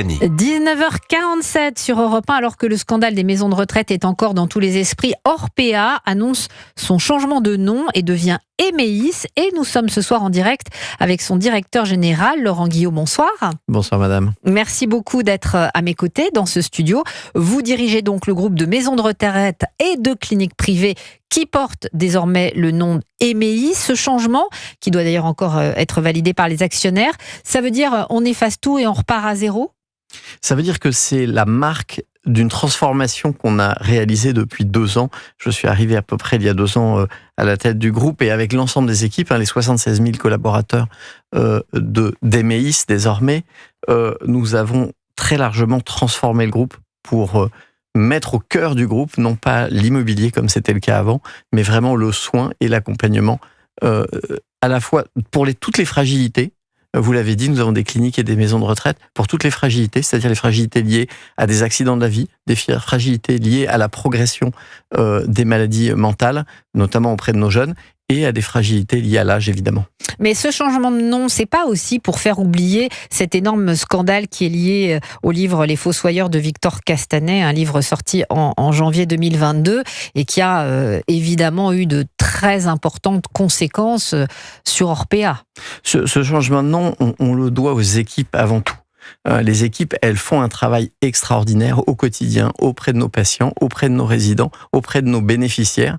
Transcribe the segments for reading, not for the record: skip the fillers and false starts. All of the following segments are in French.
19h47 sur Europe 1, alors que le scandale des maisons de retraite est encore dans tous les esprits. Orpea annonce son changement de nom et devient Emeis. Et nous sommes ce soir en direct avec son directeur général, Laurent Guillot. Bonsoir. Bonsoir madame. Merci beaucoup d'être à mes côtés dans ce studio. Vous dirigez donc le groupe de maisons de retraite et de cliniques privées qui porte désormais le nom Emeis. Ce changement, qui doit d'ailleurs encore être validé par les actionnaires, ça veut dire on efface tout et on repart à zéro ? Ça veut dire que c'est la marque d'une transformation qu'on a réalisée depuis 2 ans. Je suis arrivé à peu près il y a 2 ans à la tête du groupe et avec l'ensemble des équipes, les 76 000 collaborateurs d'Emeis désormais, nous avons très largement transformé le groupe pour mettre au cœur du groupe, non pas l'immobilier comme c'était le cas avant, mais vraiment le soin et l'accompagnement à la fois pour toutes les fragilités. Vous l'avez dit, nous avons des cliniques et des maisons de retraite pour toutes les fragilités, c'est-à-dire les fragilités liées à des accidents de la vie, des fragilités liées à la progression des maladies mentales, notamment auprès de nos jeunes, et à des fragilités liées à l'âge, évidemment. Mais ce changement de nom, c'est pas aussi pour faire oublier cet énorme scandale qui est lié au livre Les Fossoyeurs de Victor Castanet, un livre sorti en janvier 2022 et qui a évidemment eu de très importantes conséquences sur Orpea. Ce changement de nom, on le doit aux équipes avant tout. Les équipes, elles font un travail extraordinaire au quotidien, auprès de nos patients, auprès de nos résidents, auprès de nos bénéficiaires.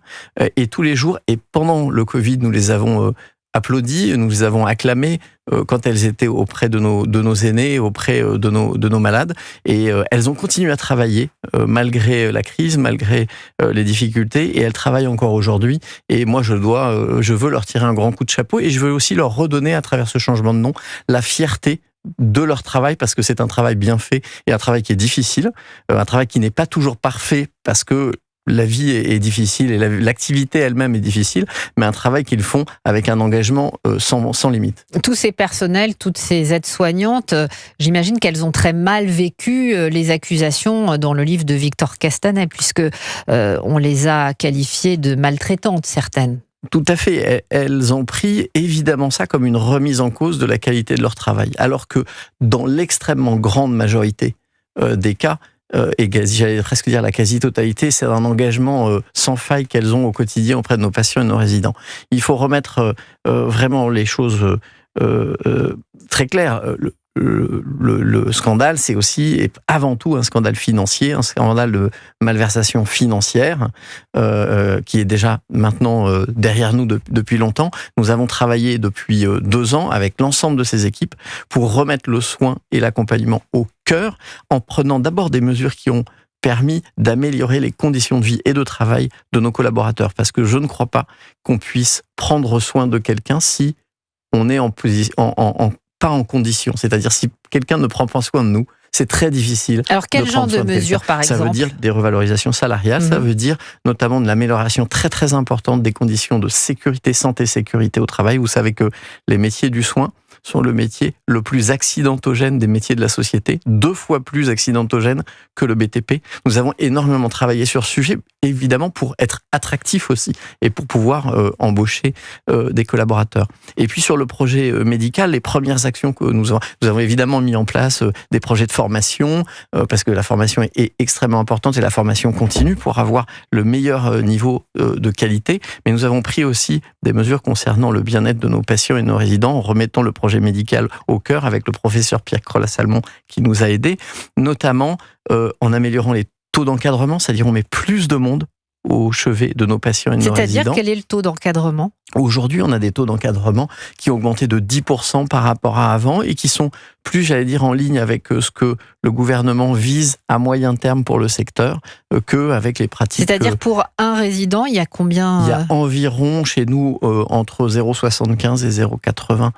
Et tous les jours, et pendant le Covid, nous les avons applaudis, nous les avons acclamés quand elles étaient auprès de nos aînés, auprès de nos malades. Et elles ont continué à travailler malgré la crise, malgré les difficultés. Et elles travaillent encore aujourd'hui. Et moi, je veux leur tirer un grand coup de chapeau. Et je veux aussi leur redonner, à travers ce changement de nom, la fierté de leur travail, parce que c'est un travail bien fait et un travail qui est difficile, un travail qui n'est pas toujours parfait parce que la vie est difficile et l'activité elle-même est difficile, mais un travail qu'ils font avec un engagement sans limite. Tous ces personnels, toutes ces aides-soignantes, j'imagine qu'elles ont très mal vécu les accusations dans le livre de Victor Castanet, puisque on les a qualifiées de maltraitantes, certaines. Tout à fait. Elles ont pris évidemment ça comme une remise en cause de la qualité de leur travail. Alors que dans l'extrêmement grande majorité des cas, et j'allais presque dire la quasi-totalité, c'est un engagement sans faille qu'elles ont au quotidien auprès de nos patients et de nos résidents. Il faut remettre vraiment les choses très claires. Le scandale, c'est aussi et avant tout un scandale financier, un scandale de malversation financière qui est déjà maintenant derrière nous depuis longtemps. Nous avons travaillé depuis 2 ans avec l'ensemble de ces équipes pour remettre le soin et l'accompagnement au cœur, en prenant d'abord des mesures qui ont permis d'améliorer les conditions de vie et de travail de nos collaborateurs. Parce que je ne crois pas qu'on puisse prendre soin de quelqu'un si on est pas en condition, c'est-à-dire si quelqu'un ne prend pas soin de nous, c'est très difficile. Alors quel genre de mesures par exemple ? Ça veut dire des revalorisations salariales, ça veut dire notamment de l'amélioration très très importante des conditions de sécurité, santé, sécurité au travail. Vous savez que les métiers du soin sont le métier le plus accidentogène des métiers de la société, 2 fois plus accidentogène que le BTP. Nous avons énormément travaillé sur ce sujet, évidemment pour être attractif aussi et pour pouvoir embaucher des collaborateurs. Et puis sur le projet médical, les premières actions que nous avons évidemment mis en place des projets de formation, parce que la formation est extrêmement importante et la formation continue pour avoir le meilleur niveau de qualité. Mais nous avons pris aussi des mesures concernant le bien-être de nos patients et nos résidents en remettant le projet médical au cœur avec le professeur Pierre Crolla-Salmon qui nous a aidés, notamment en améliorant les taux d'encadrement, c'est-à-dire on met plus de monde au chevet de nos patients et de nos résidents. C'est-à-dire quel est le taux d'encadrement ? Aujourd'hui, on a des taux d'encadrement qui ont augmenté de 10% par rapport à avant et qui sont plus, j'allais dire, en ligne avec ce que le gouvernement vise à moyen terme pour le secteur qu'avec les pratiques. C'est-à-dire pour un résident, il y a combien ? Il y a environ chez nous entre 0,75 et 0,80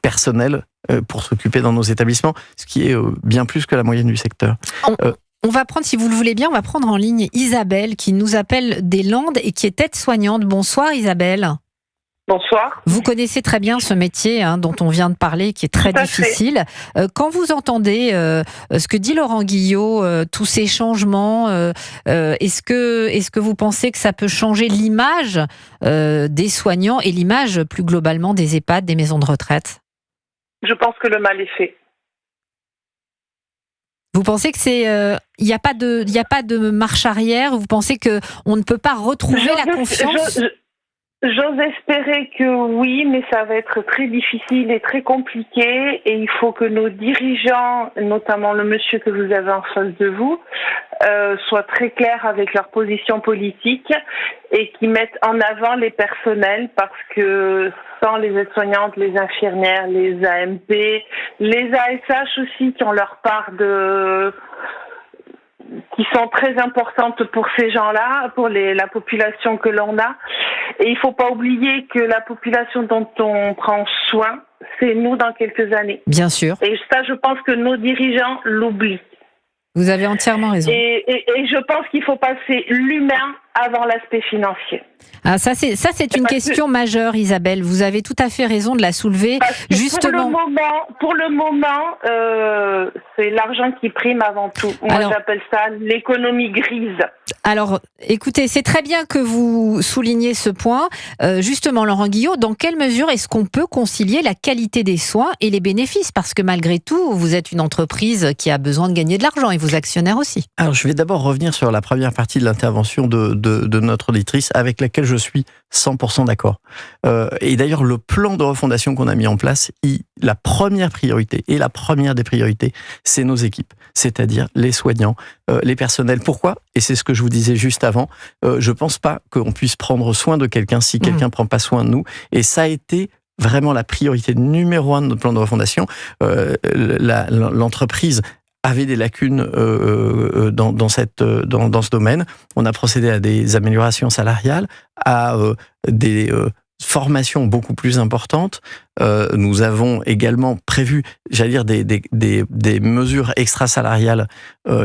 personnel pour s'occuper dans nos établissements, ce qui est bien plus que la moyenne du secteur. On va prendre, si vous le voulez bien, on va prendre en ligne Isabelle qui nous appelle des Landes et qui est aide-soignante. Bonsoir Isabelle. Bonsoir. Vous connaissez très bien ce métier dont on vient de parler, qui est très difficile. Quand vous entendez ce que dit Laurent Guillot, tous ces changements, est-ce que vous pensez que ça peut changer l'image des soignants et l'image plus globalement des EHPAD, des maisons de retraite ? Je pense que le mal est fait. Vous pensez que il n'y a pas de marche arrière? Vous pensez que on ne peut pas retrouver la confiance? J'ose espérer que oui, mais ça va être très difficile et très compliqué, et il faut que nos dirigeants, notamment le monsieur que vous avez en face de vous, soient très clairs avec leur position politique et qui mettent en avant les personnels, parce que sans les aides-soignantes, les infirmières, les AMP, les ASH aussi qui ont leur part qui sont très importantes pour ces gens-là, pour la population que l'on a. Et il ne faut pas oublier que la population dont on prend soin, c'est nous dans quelques années. Bien sûr. Et ça, je pense que nos dirigeants l'oublient. Vous avez entièrement raison. Et je pense qu'il faut passer l'humain avant l'aspect financier. Ah, ça c'est une question majeure, Isabelle. Vous avez tout à fait raison de la soulever. Justement. Pour le moment, c'est l'argent qui prime avant tout. Moi, j'appelle ça l'économie grise. Alors, écoutez, c'est très bien que vous souligniez ce point. Justement, Laurent Guillot, dans quelle mesure est-ce qu'on peut concilier la qualité des soins et les bénéfices? Parce que malgré tout, vous êtes une entreprise qui a besoin de gagner de l'argent, et vos actionnaires aussi. Alors, je vais d'abord revenir sur la première partie de l'intervention de notre auditrice, avec laquelle je suis 100% d'accord. Et d'ailleurs, le plan de refondation qu'on a mis en place, la première priorité, et la première des priorités, c'est nos équipes, c'est-à-dire les soignants, les personnels. Pourquoi? Et c'est ce que je vous disais juste avant, je pense pas qu'on puisse prendre soin de quelqu'un si quelqu'un prend pas soin de nous. Et ça a été vraiment la priorité numéro 1 de notre plan de refondation. L'entreprise avait des lacunes dans ce domaine. On a procédé à des améliorations salariales, à des formations beaucoup plus importantes. Nous avons également prévu, j'allais dire, des mesures extrasalariales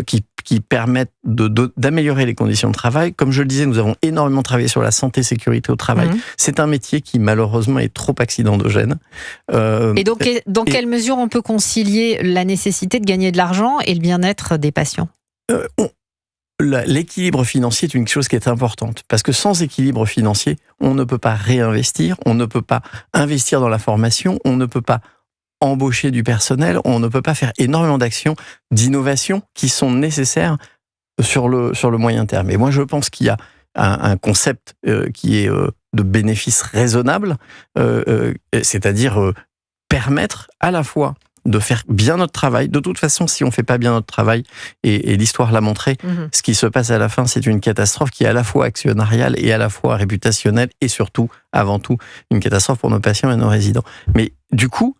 qui permettent d'améliorer les conditions de travail. Comme je le disais, nous avons énormément travaillé sur la santé, sécurité au travail. C'est un métier qui, malheureusement, est trop accidentogène. Et donc, dans quelle mesure on peut concilier la nécessité de gagner de l'argent et le bien-être des patients? L'équilibre financier est une chose qui est importante, parce que sans équilibre financier, on ne peut pas réinvestir, on ne peut pas investir dans la formation, on ne peut pas embaucher du personnel, on ne peut pas faire énormément d'actions d'innovation qui sont nécessaires sur le moyen terme. Et moi, je pense qu'il y a un concept qui est de bénéfice raisonnable, c'est-à-dire permettre à la fois de faire bien notre travail. De toute façon, si on fait pas bien notre travail, et l'histoire l'a montré, ce qui se passe à la fin, c'est une catastrophe qui est à la fois actionnariale et à la fois réputationnelle, et surtout, avant tout, une catastrophe pour nos patients et nos résidents. Mais du coup,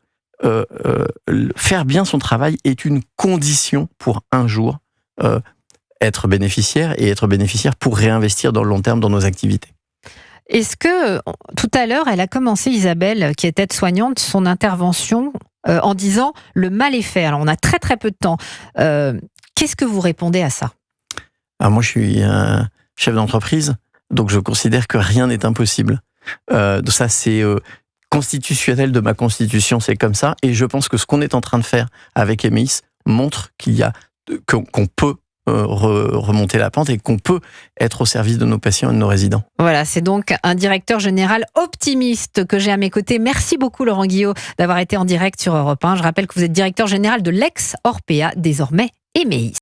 faire bien son travail est une condition pour un jour être bénéficiaire, et être bénéficiaire pour réinvestir dans le long terme dans nos activités. Est-ce que, tout à l'heure, elle a commencé, Isabelle, qui est aide-soignante, son intervention en disant « le mal est fait ». Alors, on a très très peu de temps. Qu'est-ce que vous répondez à ça? Alors moi, je suis un chef d'entreprise, donc je considère que rien n'est impossible. Ça, c'est constitutionnel de ma constitution, c'est comme ça. Et je pense que ce qu'on est en train de faire avec Emeis montre qu'on peut remonter la pente et qu'on peut être au service de nos patients et de nos résidents. Voilà, c'est donc un directeur général optimiste que j'ai à mes côtés. Merci beaucoup, Laurent Guillot, d'avoir été en direct sur Europe 1. Je rappelle que vous êtes directeur général de l'ex-Orpea, désormais Emeis.